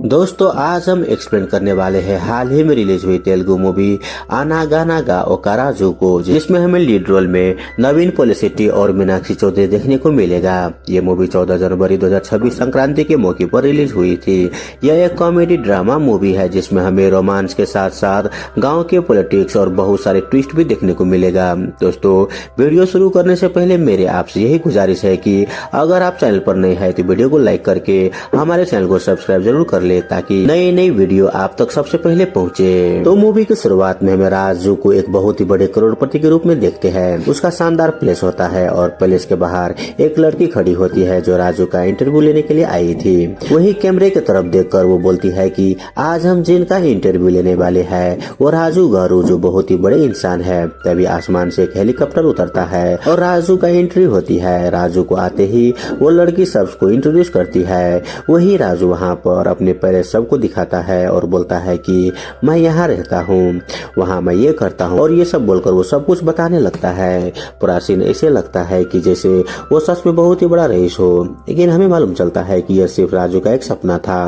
दोस्तों आज हम एक्सप्लेन करने वाले हैं हाल ही में रिलीज हुई तेलुगु मूवी अनागानागा ओकाराजू को, जिसमें हमें लीड रोल में नवीन पोलिसेट्टी और मीनाक्षी चौधरी देखने को मिलेगा। ये मूवी 14 जनवरी 2026 संक्रांति के मौके पर रिलीज हुई थी। यह एक कॉमेडी ड्रामा मूवी है जिसमें हमें रोमांस के साथ साथ गाँव के पॉलिटिक्स और बहुत सारे ट्विस्ट भी देखने को मिलेगा। दोस्तों वीडियो शुरू करने से पहले मेरे आपसे यही गुजारिश है कि अगर आप चैनल पर नए हैं तो वीडियो को लाइक करके हमारे चैनल को सब्सक्राइब जरूर कर ले ताकि नई वीडियो आप तक सबसे पहले पहुंचे। तो मूवी की शुरुआत में हमें राजू को एक बहुत ही बड़े करोड़पति के रूप में देखते हैं। उसका शानदार प्लेस होता है और प्लेस के बाहर एक लड़की खड़ी होती है जो राजू का इंटरव्यू लेने के लिए आई थी। वही कैमरे की तरफ देखकर वो बोलती है कि आज हम जिनका इंटरव्यू लेने वाले हैं वो राजू गारू, जो बहुत ही बड़े इंसान है। तभी आसमान से एक हेलीकॉप्टर उतरता है और राजू का एंट्री होती है। राजू को आते ही वो लड़की सबको इंट्रोड्यूस करती है। वही राजू वहाँ पर अपने पहले सबको दिखाता है और बोलता है कि मैं यहाँ रहता हूँ, वहाँ मैं ये करता हूँ, और ये सब बोलकर वो सब कुछ बताने लगता है। पूरा सीन ऐसे लगता है कि जैसे वो सच में बहुत ही बड़ा रईस हो, लेकिन हमें मालूम चलता है कि यह सिर्फ राजू का एक सपना था।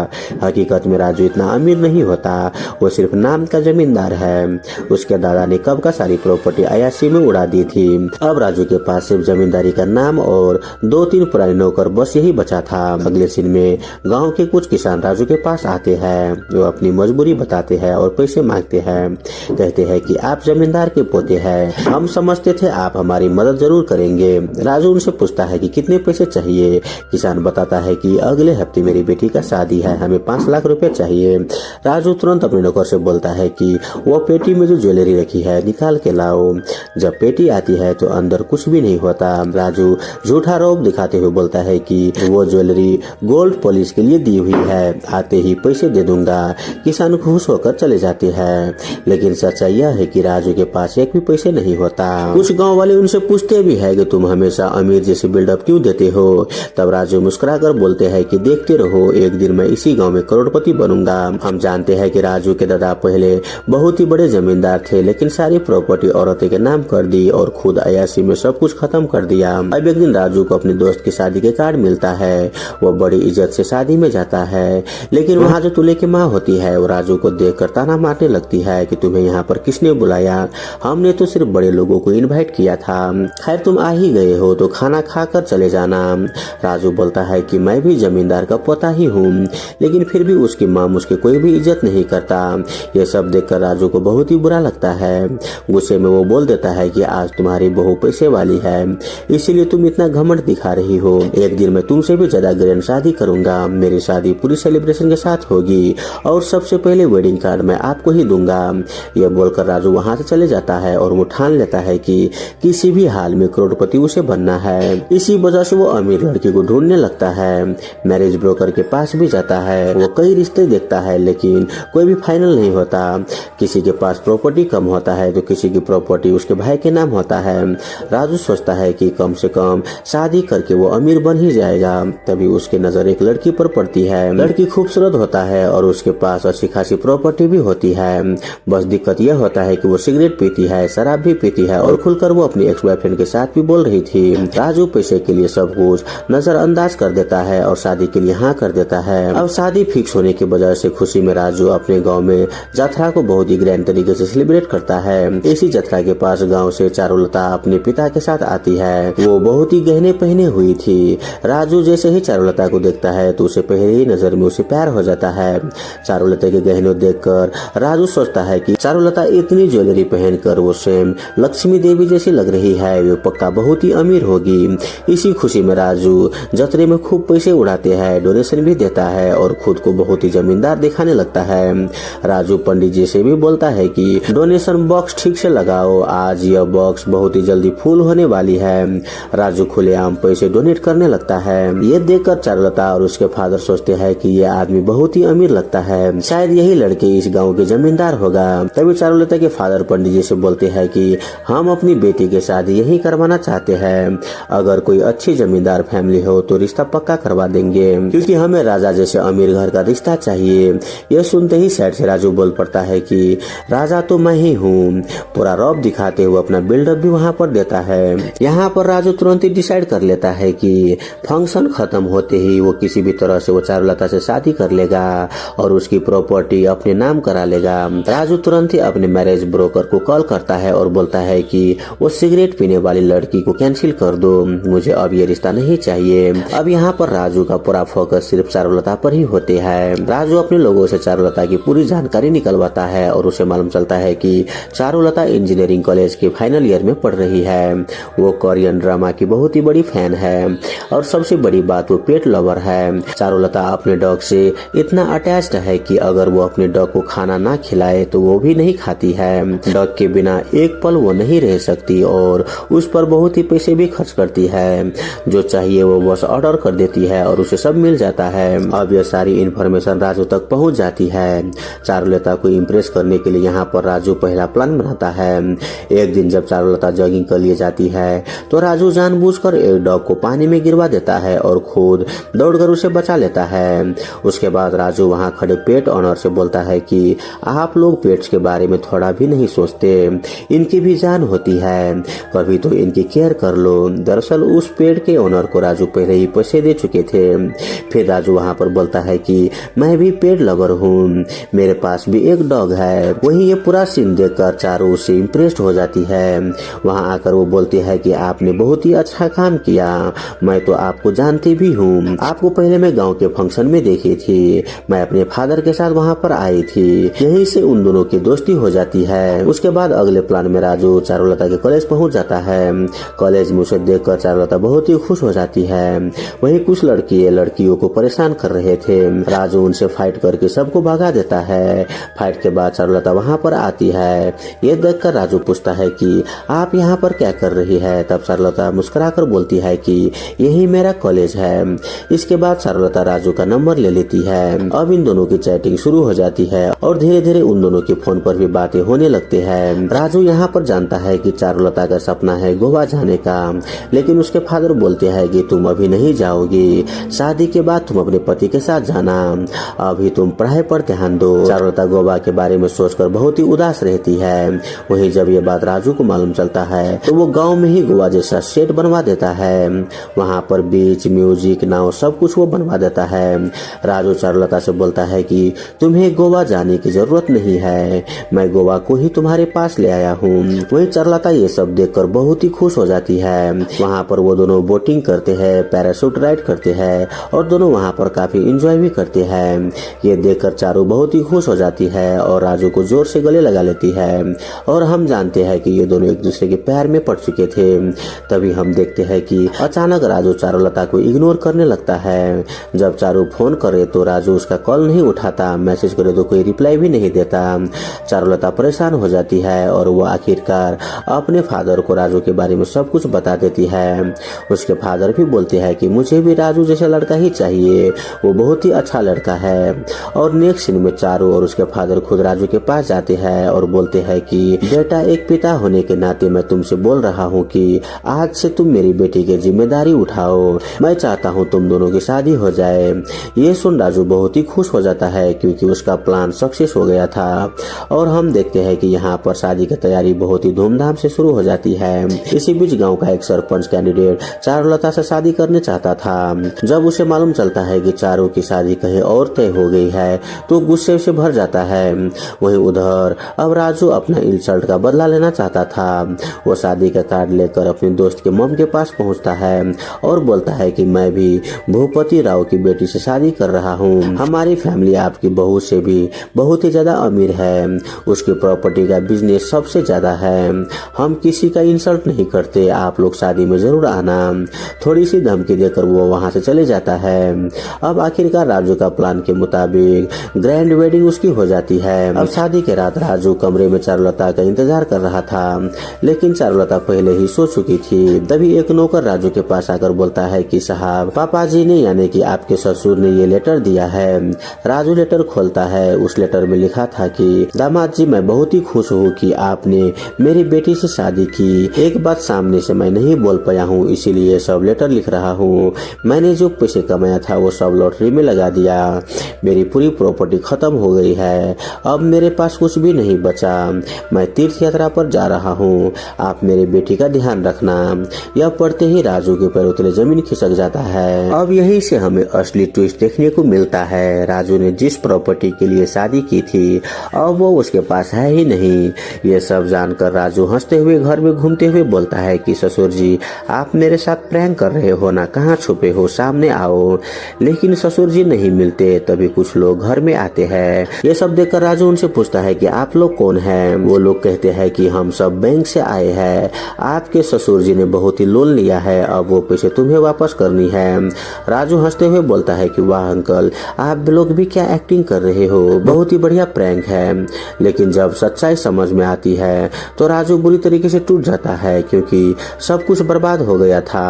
हकीकत में राजू इतना अमीर नहीं होता, वो सिर्फ नाम का जमींदार है। उसके दादा ने कब का सारी प्रॉपर्टी अयासी में उड़ा दी थी। अब राजू के पास सिर्फ जमींदारी का नाम और 2-3 पुराने नौकर, बस यही बचा था। अगले सीन में गाँव के कुछ किसान राजू के पास आते हैं। वो अपनी मजबूरी बताते हैं और पैसे मांगते हैं। कहते हैं कि आप जमींदार के पोते हैं, हम समझते थे आप हमारी मदद जरूर करेंगे। राजू उनसे पूछता है कि कितने पैसे चाहिए। किसान बताता है कि अगले हफ्ते मेरी बेटी का शादी है, हमें 5 लाख रुपए चाहिए। राजू तुरंत अपने नौकर से बोलता है कि वो पेटी में जो ज्वेलरी रखी है निकाल के लाओ। जब पेटी आती है तो अंदर कुछ भी नहीं होता। राजू झूठा रौब दिखाते हुए बोलता है कि वो ज्वेलरी गोल्ड पॉलिश के लिए दी हुई है, आते ही पैसे दे दूंगा। किसान खुश होकर चले जाते हैं, लेकिन सच्चाई यह है कि राजू के पास एक भी पैसे नहीं होता। कुछ गांव वाले उनसे पूछते भी है कि तुम हमेशा अमीर जैसे बिल्डअप क्यों देते हो। तब राजू मुस्कुराकर बोलते हैं कि देखते रहो, एक दिन मैं इसी गांव में करोड़पति बनूंगा। हम जानते हैं कि राजू के दादा पहले बहुत ही बड़े जमींदार थे, लेकिन सारी प्रॉपर्टी औरतें के नाम कर दी और खुद अयासी में सब कुछ खत्म कर दिया। अब एक दिन राजू को अपने दोस्त की शादी के कार्ड मिलता है। वो बड़ी इज्जत से शादी में जाता है, लेकिन वहाँ जो दूल्हे की माँ होती है वो राजू को देखकर ताना मारने लगती है कि तुम्हें यहाँ पर किसने बुलाया, हमने तो सिर्फ बड़े लोगों को इनवाइट किया था। खैर तुम आ ही गए हो तो खाना खाकर चले जाना। राजू बोलता है कि मैं भी जमींदार का पोता ही हूँ, लेकिन फिर भी उसकी माँ मुझे कोई भी इज्जत नहीं करता। ये सब देखकर राजू को बहुत ही बुरा लगता है। गुस्से में वो बोल देता है कि आज तुम्हारी बहू पैसे वाली है, इसीलिए तुम इतना घमंड दिखा रही हो। एक दिन मैं तुमसे भी ज्यादा ग्रैंड शादी करूंगा। मेरी शादी पूरी सेलिब्रेशन के साथ होगी और सबसे पहले वेडिंग कार्ड मैं आपको ही दूंगा। यह बोलकर राजू वहां से चले जाता है और वो ठान लेता है कि किसी भी हाल में करोड़पति उसे बनना है। इसी वजह से वो अमीर लड़की को ढूंढने लगता है। मैरिज ब्रोकर के पास भी जाता है। वो कई रिश्ते देखता है, लेकिन कोई भी फाइनल नहीं होता। किसी के पास प्रॉपर्टी कम होता है तो किसी की प्रॉपर्टी उसके भाई के नाम होता है। राजू सोचता है कि कम से कम शादी करके वो अमीर बन ही जाएगा। तभी उसकी नजर एक लड़की पर पड़ती है। लड़की खूबसूरत होता है और उसके पास अच्छी खासी प्रॉपर्टी भी होती है। बस दिक्कत यह होता है कि वो सिगरेट पीती है, शराब भी पीती है और खुलकर वो अपनी एक्स बॉयफ्रेंड के साथ भी बोल रही थी। राजू पैसे के लिए सब कुछ नजरअंदाज कर देता है और शादी के लिए हाँ कर देता है। अब शादी फिक्स होने की वजह से खुशी में राजू अपने गाँव में यात्रा को बहुत ही ग्रैंड तरीके से सेलिब्रेट करता है। इसी यात्रा के पास गाँव से चारुलता अपने पिता के साथ आती है। वो बहुत ही गहने पहने हुई थी। राजू जैसे ही चारुलता को देखता है तो उसे पहले ही नजर में उसे प्यार हो जाता है। चारुलता के गहनों देखकर राजू सोचता है कि चारुलता इतनी ज्वेलरी पहनकर वो सेम लक्ष्मी देवी जैसी लग रही है, वो पक्का बहुत ही अमीर होगी। इसी खुशी में राजू जत्रे में खूब पैसे उड़ाते हैं, डोनेशन भी देता है और खुद को बहुत ही जमींदार दिखाने लगता है। राजू पंडित जी से भी बोलता है कि डोनेशन बॉक्स ठीक से लगाओ, आज यह बॉक्स बहुत ही जल्दी फुल होने वाली है। राजू खुलेआम पैसे डोनेट करने लगता है। ये देखकर चारुलता और उसके फादर सोचते हैं कि यह आदमी बहुत ही अमीर लगता है, शायद यही लड़के इस गांव के जमींदार होगा। तभी चारुलता के फादर पंडित जी से बोलते हैं कि हम अपनी बेटी की शादी यही करवाना चाहते हैं। अगर कोई अच्छी जमींदार फैमिली हो तो रिश्ता पक्का करवा देंगे, क्योंकि हमें राजा जैसे अमीर घर का रिश्ता चाहिए। यह सुनते ही साइड से राजू बोल पड़ता है कि राजा तो मैं ही हूँ। पूरा रौब दिखाते हुए अपना बिल्डअप भी वहाँ पर देता है। यहाँ पर राजू तुरंत ही डिसाइड कर लेता है कि फंक्शन खत्म होते ही वो किसी भी तरह से वो चारुलता से शादी कर लेगा और उसकी प्रॉपर्टी अपने नाम करा लेगा। राजू तुरंत ही अपने मैरिज ब्रोकर को कॉल करता है और बोलता है कि वो सिगरेट पीने वाली लड़की को कैंसिल कर दो, मुझे अब ये रिश्ता नहीं चाहिए। अब यहाँ पर राजू का पूरा फोकस सिर्फ चारुलता पर ही होते है। राजू अपने लोगों से चारुलता की पूरी जानकारी निकलवाता है और उसे मालूम चलता है कि चारुलता इंजीनियरिंग कॉलेज के फाइनल ईयर में पढ़ रही है। वो कोरियन ड्रामा की बहुत ही बड़ी फैन है और सबसे बड़ी बात वो पेट लवर है। चारुलता अपने डॉग से इतना अटैच्ड है कि अगर वो अपने डॉग को खाना ना खिलाए तो वो भी नहीं खाती है। डॉग के बिना एक पल वो नहीं रह सकती और उस पर बहुत ही पैसे भी खर्च करती है। जो चाहिए वो बस ऑर्डर कर देती है और उसे सब मिल जाता है। अब ये सारी इन्फॉर्मेशन राजू तक पहुंच जाती है। चारुलता को इम्प्रेस करने के लिए यहाँ पर राजू पहला प्लान बनाता है। एक दिन जब चारुलता जॉगिंग कर लिए जाती है तो राजू जानबूझकर एक डॉग को पानी में गिरवा देता है और खुद दौड़कर उसे बचा लेता है। उसके बाद राजू वहाँ खड़े पेट ऑनर से बोलता है कि आप लोग पेट्स के बारे में थोड़ा भी नहीं सोचते, इनकी भी जान होती है, कभी तो इनकी केयर कर लो। दरअसल उस पेट के ओनर को राजू पहले ही पैसे दे चुके थे। फिर राजू वहाँ पर बोलता है कि मैं भी पेट लवर हूँ, मेरे पास भी एक डॉग है। वही ये पूरा सीन देखकर चारू उससे इम्प्रेस्ड हो जाती है। वहाँ आकर वो बोलती है कि आपने बहुत ही अच्छा काम किया, मैं तो आपको जानती भी हूँ, आपको पहले मैं गांव के फंक्शन में देखी थी, मैं अपने फादर के साथ वहाँ पर आई थी, यहीं से उन दोनों की दोस्ती हो जाती है। उसके बाद अगले प्लान में राजू चारुलता के कॉलेज पहुँच जाता है। कॉलेज में उसे देखकर चारुलता बहुत ही खुश हो जाती है। वही कुछ लड़कियों को परेशान कर रहे थे। राजू उनसे फाइट करके सबको भगा देता है। फाइट के बाद चारुलता वहाँ पर आती है। ये देखकर राजू पूछता है कि आप यहाँ पर क्या कर रही है। तब चारुलता मुस्कुराकर बोलती है कि यही मेरा कॉलेज है। इसके बाद चारुलता राजू का नंबर ले लेती है। अब इन दोनों की चैटिंग शुरू हो जाती है और धीरे धीरे उन दोनों के फोन पर भी बातें होने लगती है। राजू यहाँ पर जानता है कि चारुलता का सपना है गोवा जाने का, लेकिन उसके फादर बोलते हैं कि तुम अभी नहीं जाओगी, शादी के बाद तुम अपने पति के साथ जाना, अभी तुम पढ़ाई पर ध्यान दो। चारुलता गोवा के बारे में सोचकर बहुत ही उदास रहती है। वहीं जब ये बात राजू को मालूम चलता है तो वो गांव में ही गोवा जैसा सेट बनवा देता है। वहाँ पर बीच, म्यूजिक, नाव सब कुछ वो बनवा देता है। राजू चारुलता से बोलता है कि तुम्हें गोवा जाने की जरूरत नहीं है, मैं गोवा को ही तुम्हारे पास ले आया हूँ। वही चारुलता ये सब देखकर बहुत ही खुश हो जाती है। वहाँ पर वो दोनों बोटिंग करते हैं, पैराशूट राइड करते हैं और दोनों वहाँ पर काफी एंजॉय भी करते हैं। ये देखकर चारू बहुत ही खुश हो जाती है और राजू को जोर से गले लगा लेती है और हम जानते हैं कि ये दोनों एक दूसरे के प्यार में पड़ चुके थे। तभी हम देखते हैं कि अचानक राजू चारुलता को इग्नोर करने लगता है। जब चारू फोन करे तो राजू उसका कॉल नहीं उठाता, मैसेज करे तो कोई रिप्लाई भी नहीं देता। चारुलता परेशान हो जाती है और वो आखिरकार अपने फादर को राजू के बारे में सब कुछ बता देती है। उसके फादर भी बोलते हैं कि मुझे भी राजू जैसा लड़का ही चाहिए, वो बहुत ही अच्छा लड़का है। और नेक्स्ट सीन में चारू और उसके फादर खुद राजू के पास जाते हैं और बोलते हैं कि बेटा, एक पिता होने के नाते मैं तुमसे बोल रहा हूँ कि आज से तुम मेरी बेटी की जिम्मेदारी उठाओ, मैं चाहता हूँ तुम दोनों की शादी हो जाए। ये सुन राजू बहुत ही खुश हो जाता है क्योंकि उसका प्लान सक्सेस हो गया था। और हम देखते हैं कि यहाँ पर शादी की तैयारी बहुत ही धूमधाम से शुरू हो जाती है। इसी बीच गांव का एक सरपंच कैंडिडेट चारुलता से शादी करने चाहता था। जब उसे मालूम चलता है कि चारू की शादी कहीं और तय हो गई है तो गुस्से से भर जाता है। वहीं उधर अब राजू अपना इंसल्ट का बदला लेना चाहता था। वो शादी का कार्ड लेकर अपने दोस्त के मॉम के पास पहुंचता है और बोलता है कि मैं भी भूपति राव की बेटी से शादी कर रहा हूँ, हमारी फैमिली आपकी बहू से भी बहुत ही ज्यादा अमीर है, उसकी प्रॉपर्टी का बिजनेस सबसे ज्यादा है, हम किसी का इंसल्ट नहीं करते, आप लोग शादी में जरूर आना। थोड़ी सी धमकी देकर वो वहाँ से चले जाता है। अब आखिरकार राजू का प्लान के मुताबिक ग्रैंड वेडिंग उसकी हो जाती है। अब शादी के रात राजू कमरे में चारुलता का इंतजार कर रहा था, लेकिन चारुलता पहले ही सो चुकी थी। तभी एक नौकर राजू के पास आकर बोलता है कि साहब, पापा जी ने यानी कि आपके ससुर ने ये लेटर दिया है। राजू लेटर खोलता है। उस लेटर में लिखा था कि दामाद जी, मैं बहुत ही खुश हूँ कि आपने मेरी बेटी से शादी की। एक बात सामने से मैं नहीं बोल पाया हूँ, इसीलिए सब लेटर लिख रहा हूँ। मैंने जो पैसे कमाया था वो सब लॉटरी में लगा दिया, मेरी पूरी प्रॉपर्टी खत्म हो गई है, अब मेरे पास कुछ भी नहीं बचा, मैं तीर्थ यात्रा पर जा रहा हूँ, आप मेरी बेटी का ध्यान रखना। यह पढ़ते ही राजू के पैरों तले जमीन खिसक जाता है। अब यहीं से हमें असली ट्विस्ट देखने को मिलता है। राजू ने जिस प्रॉपर्टी के लिए शादी की थी अब वो उसके पास है ही नहीं। ये सब जानकर राजू हंसते हुए घर में घूमते हुए बोलता है कि ससुर जी आप मेरे साथ प्रैंक कर रहे हो ना, कहाँ छुपे हो, सामने आओ। लेकिन ससुर जी नहीं मिलते। तभी कुछ लोग घर में आते हैं। ये सब देखकर राजू उनसे पूछता है कि आप लोग कौन हैं। वो लोग कहते हैं कि हम सब बैंक से आए हैं, आपके ससुर जी ने बहुत ही लोन लिया है, अब वो पैसे तुम्हें वापस करनी है। राजू हंसते हुए बोलता है कि वाह अंकल, आप लोग भी क्या एक्टिंग कर रहे हो, बहुत ही बढ़िया प्रैंक है। लेकिन जब सच्चाई समझ में आती है तो राजू बुरी तरीके से टूट जाता है, क्योंकि सब कुछ बर्बाद हो गया था।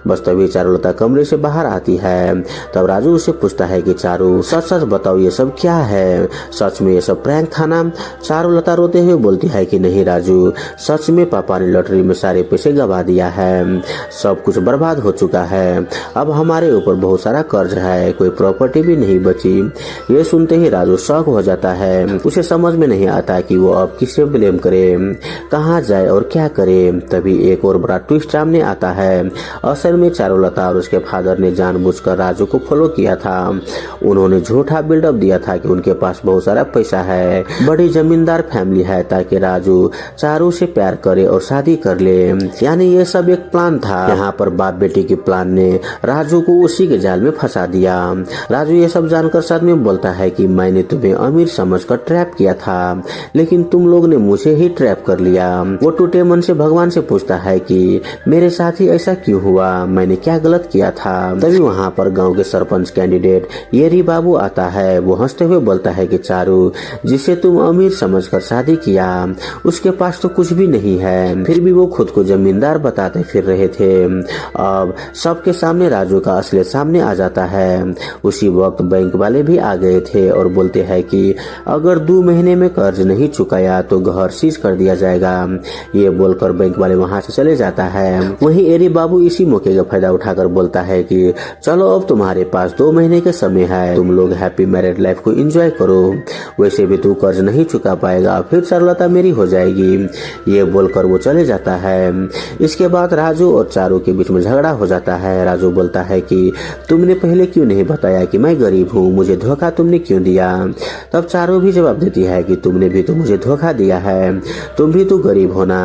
बस तभी चारुलता कमरे से बाहर आती है। तब राजू उससे पूछता है कि चारू सच सच बताओ ये सब क्या है, सच में ये सब प्रैंक था ना। चारुलता रोते हुए बोलती है कि नहीं राजू, सच में पापा ने लॉटरी में सारे पैसे गवा दिया है, सब कुछ बर्बाद हो चुका है, अब हमारे ऊपर बहुत सारा कर्ज है, कोई प्रॉपर्टी भी नहीं बची। ये सुनते ही राजू शॉक हो जाता है। उसे समझ में नहीं आता कि वो अब किसे ब्लेम करे, कहाँ जाए और क्या करे। तभी एक और बड़ा ट्विस्ट सामने आता है। असल में चारुलता और उसके फादर ने जानबूझकर राजू को फॉलो किया था। उन्होंने झूठा बिल्डअप दिया था कि उनके पास बहुत सारा पैसा है, बड़ी जमींदार फैमिली है, ताकि राजू चारू से प्यार करे और शादी कर ले। यानी ये सब एक प्लान था। यहाँ पर बाप बेटी के प्लान ने राजू को उसी के जाल में फंसा दिया। राजू ये सब जानकर साथ में बोलता है कि मैंने तुम्हें अमीर समझकर ट्रैप किया था, लेकिन तुम लोग ने मुझे ही ट्रैप कर लिया। वो टूटे मन से भगवान से पूछता है कि मेरे साथ ही ऐसा क्यों हुआ, मैंने क्या गलत किया था। तभी वहाँ पर गांव के सरपंच कैंडिडेट येरी बाबू आता है। वो हंसते हुए बोलता है कि चारू, जिसे तुम अमीर समझकर शादी किया उसके पास तो कुछ भी नहीं है, फिर भी वो खुद को जमींदार बताते फिर रहे थे। अब सबके सामने राजू का असलियत सामने आ जाता है। उसी वक्त बैंक वाले भी आ गए थे और बोलते हैं कि अगर 2 महीने में कर्ज नहीं चुकाया तो घर सीज कर दिया जाएगा। ये बोलकर बैंक वाले वहां से चले जाता है। वहीं एरी बाबू इसी मौके का फायदा उठाकर बोलता है कि चलो अब तुम्हारे पास 2 महीने के समय है, तुम लोग हैप्पी मैरिड लाइफ को एंजॉय करो, वैसे भी तू कर्ज नहीं चुका पाएगा, फिर चारुलता मेरी हो जाएगी। ये बोलकर वो चले जाता है। इसके बाद राजू और चारू के बीच में झगड़ा हो जाता है। राजू बोलता है कि तुमने पहले क्यों नहीं बताया कि मैं गरीब हूँ, मुझे धोखा तुमने क्यों दिया। तब चारू भी जवाब देती है कि तुमने भी तो मुझे धोखा दिया है, तुम भी तो गरीब हो ना।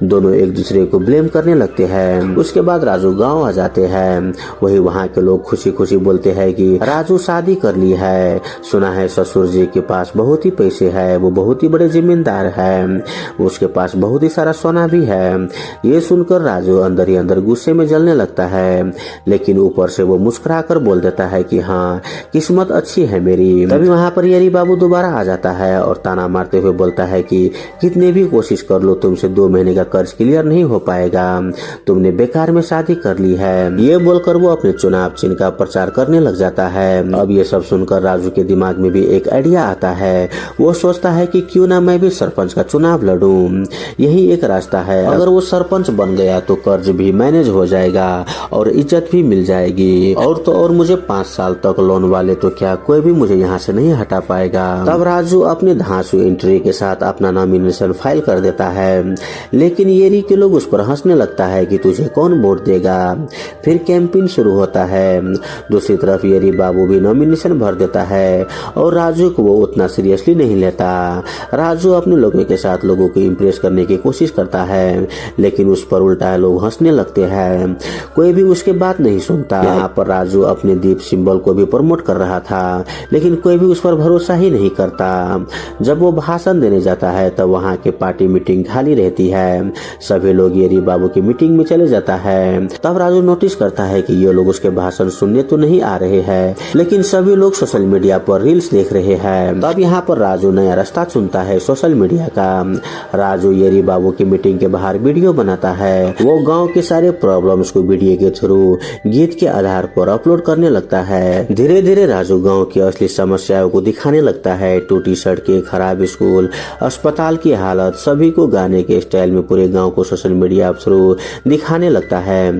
दोनों एक दूसरे को ब्लेम करने लगते हैं। उसके बाद राजू गांव आ जाते हैं। वही वहाँ के लोग खुशी खुशी बोलते हैं कि राजू शादी कर ली है, सुना है ससुर जी के पास बहुत ही पैसे है, वो बहुत ही बड़े जिम्मेदार है, उसके पास बहुत ही सारा सोना भी है। ये सुनकर राजू अंदर ही अंदर गुस्से में जलने लगता है, लेकिन ऊपर से वो मुस्कुरा कर बोल देता है कि हाँ किस्मत अच्छी है मेरी। तभी वहाँ पर येरी बाबू दोबारा आ जाता है और ताना मारते हुए बोलता है कि कितने भी कोशिश कर लो तुमसे 2 महीने का कर्ज क्लियर नहीं हो पाएगा, तुमने बेकार में शादी कर ली है। ये बोलकर वो अपने चुनाव चिन्ह का प्रचार करने लग जाता है। अब ये सब सुनकर राजू के दिमाग में भी एक आइडिया आता है। वो सोचता है कि क्यों ना मैं भी सरपंच का चुनाव लड़ूं, यही एक रास्ता है। अगर वो सरपंच बन गया तो कर्ज भी मैनेज हो जाएगा और इज्जत भी मिल जाएगी, और तो और मुझे 5 साल तक लोन वाले तो क्या कोई भी मुझे यहाँ से नहीं हटा पाएगा। तब राजू अपने धांसू एंट्री के साथ अपना नॉमिनेशन फाइल कर देता है, लेकिन येरी के लोग उस पर हंसने लगता है कि तुझे कौन वोट देगा। फिर कैंपेन शुरू होता है। दूसरी तरफ येरी बाबू भी नॉमिनेशन भर देता है और राजू को वो उतना सीरियसली नहीं लेता। राजू अपने लोगों के साथ लोगों को इम्प्रेस करने की कोशिश करता है, लेकिन उस पर उल्टा लोग हंसने लगते हैं, कोई भी उसके बात नहीं सुनता। यहाँ पर राजू अपने दीप सिंबल को भी प्रमोट कर रहा था, लेकिन कोई भी उस पर भरोसा ही नहीं करता। जब वो भाषण देने जाता है तब वहाँ की पार्टी मीटिंग खाली रहती है। सभी लोग येरी बाबू की मीटिंग में चले जाता है। तब राजू नोटिस करता है कि ये लोग उसके भाषण सुनने तो नहीं आ रहे हैं, लेकिन सभी लोग सोशल मीडिया पर रील्स देख रहे हैं। तब यहाँ पर राजू नया रास्ता चुनता है सोशल मीडिया का। राजू येरी बाबू की मीटिंग के बाहर वीडियो बनाता है। वो गांव के सारे प्रॉब्लम्स को वीडियो के थ्रू गीत के आधार पर अपलोड करने लगता है। धीरे धीरे राजू गांव की असली समस्याओं को दिखाने लगता है। टूटी सड़कें, खराब स्कूल, अस्पताल की हालत, सभी को गाने के स्टाइल में पूरे गांव को सोशल मीडिया थ्रू दिखाने लगता है।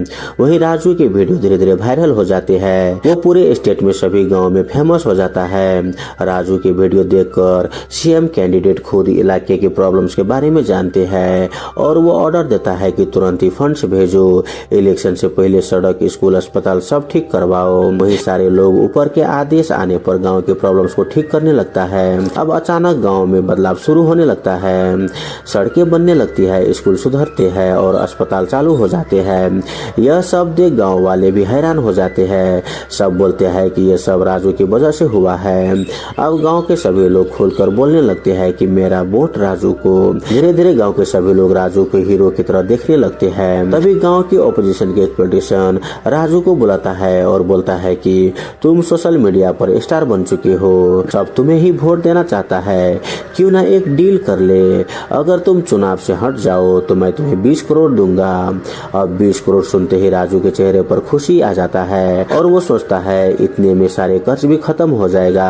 वहीं राजू के वीडियो धीरे धीरे वायरल हो जाते हैं। वो पूरे स्टेट में सभी गाँव में फेमस हो जाता है। राजू के वीडियो देखकर सीएम कैंडिडेट खुद इलाके के प्रॉब्लम्स के बारे में जानते हैं और वो ऑर्डर देता है कि तुरंत ही फंड्स भेजो, इलेक्शन से पहले सड़क, स्कूल, अस्पताल सब ठीक करवाओ। वही सारे लोग ऊपर के आदेश आने पर गांव के प्रॉब्लम्स को ठीक करने लगता है। अब अचानक गांव में बदलाव शुरू होने लगता है, सड़कें बनने लगती है, स्कूल सुधरते हैं और अस्पताल चालू हो जाते हैं। यह सब देख गांव वाले भी हैरान हो जाते हैं। सब बोलते हैं कि यह सब राजू की वजह से हुआ है। अब गांव के सभी लोग खुलकर बोलने लगते हैं कि मेरा वोट राजू को। धीरे धीरे गांव के सभी लोग राजू को हीरो की तरह देखने लगते हैं। तभी गांव की ओपोजिशन के एक पॉलिटिशियन राजू को बुलाता है और बोलता है कि तुम सोशल मीडिया पर स्टार बन चुके हो, सब तुम्हें ही वोट देना चाहता है, क्यों ना एक डील कर ले। अगर तुम चुनाव से हट जाओ तो मैं तुम्हें 20 करोड़ दूंगा। अब 20 करोड़ सुनते ही राजू के चेहरे पर खुशी आ जाता है और वो सोचता है इतने में सारे कर्ज भी खत्म हो जाएगा।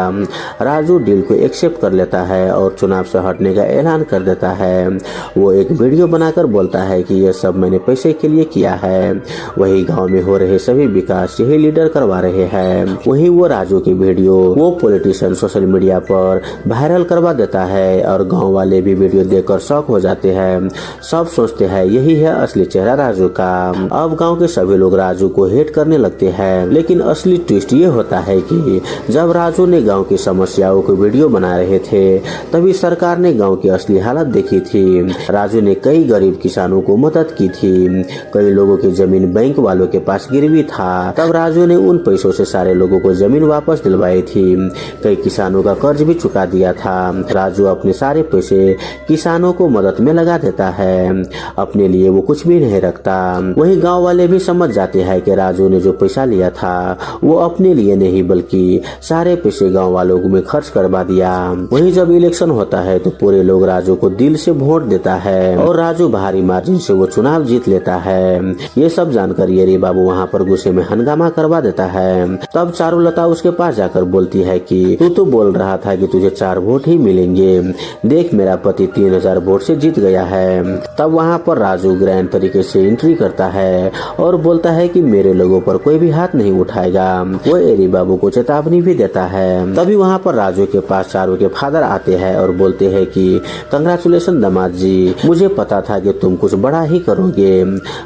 राजू डील को एक्सेप्ट कर लेता है और चुनाव से हटने का ऐलान कर देता है। वो एक वीडियो बनाकर बोलता है कि यह सब मैंने पैसे के लिए किया है। वही गांव में हो रहे सभी विकास यही लीडर करवा रहे हैं। वही वो राजू की वीडियो वो पॉलिटिशियन सोशल मीडिया पर वायरल करवा देता है और गांव वाले भी वीडियो देखकर शॉक हो जाते हैं। सब सोचते हैं यही है असली चेहरा राजू का। अब गांव के सभी लोग राजू को हेट करने लगते हैं, लेकिन असली ट्विस्ट ये होता है कि जब राजू ने गांव की समस्याओं को वीडियो बना रहे थे तभी सरकार ने गांव की असली हालत देखी थी। राजू ने कई गरीब किसानों को मदद की थी, कई लोगों की जमीन बैंक वालों के पास गिरवी था, तब राजू ने उन पैसों से सारे लोगों को जमीन वापस दिलवाई थी। कई किसानों का कर्ज भी चुका दिया था। राजू अपने सारे पैसे किसानों को मदद में लगा देता है, अपने लिए वो कुछ भी नहीं रखता। वही गांव वाले भी समझ जाते हैं कि राजू ने जो पैसा लिया था वो अपने लिए नहीं बल्कि सारे पैसे गांव वालों में खर्च करवा दिया। वही जब इलेक्शन होता है तो पूरे लोग राजू को दिल से वोट देता है और राजू भारी मार्जिन से वो चुनाव जीत लेता है। ये सब जानकर येरी बाबू वहाँ पर गुस्से में हंगामा करवा देता है। तब चारुलता उसके पास जाकर बोलती है कि तू तो बोल रहा था कि तुझे 4 वोट ही मिलेंगे, देख मेरा पति 3000 वोट से जीत गया है। तब वहाँ पर राजू ग्रैंड तरीके से एंट्री करता है और बोलता है कि मेरे लोगों पर कोई भी हाथ नहीं उठाएगा। वो एरी बाबू को चेतावनी भी देता है। तभी वहाँ पर राजू के पास चारू के फादर आते हैं और बोलते हैं कि कंग्रेचुलेशन दामाद जी, मुझे पता था कि तुम कुछ बड़ा ही करोगे।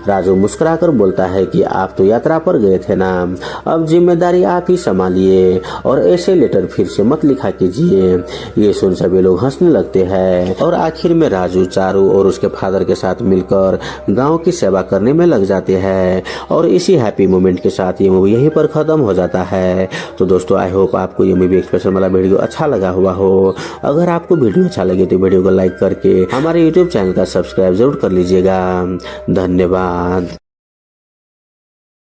राजू मुस्कुराकर बोलता है कि आप तो यात्रा पर गए थे ना, अब जिम्मेदारी आप ही संभालिए और ऐसे लेटर फिर से मत लिखा कीजिए। ये सुन सभी लोग हंसने लगते हैं और आखिर में राजू चारू और उसके फादर के साथ मिलकर गांव की सेवा करने में लग जाते हैं और इसी हैप्पी मोमेंट के साथ ये मूवी यहीं पर खत्म हो जाता है। तो दोस्तों आई होप आपको ये मूवी एक्सप्रेशन वाला वीडियो अच्छा लगा हुआ हो। अगर आपको वीडियो अच्छा लगे तो वीडियो को लाइक करके हमारे यूट्यूब चैनल का सब्सक्राइब जरूर कर लीजिएगा। धन्यवाद।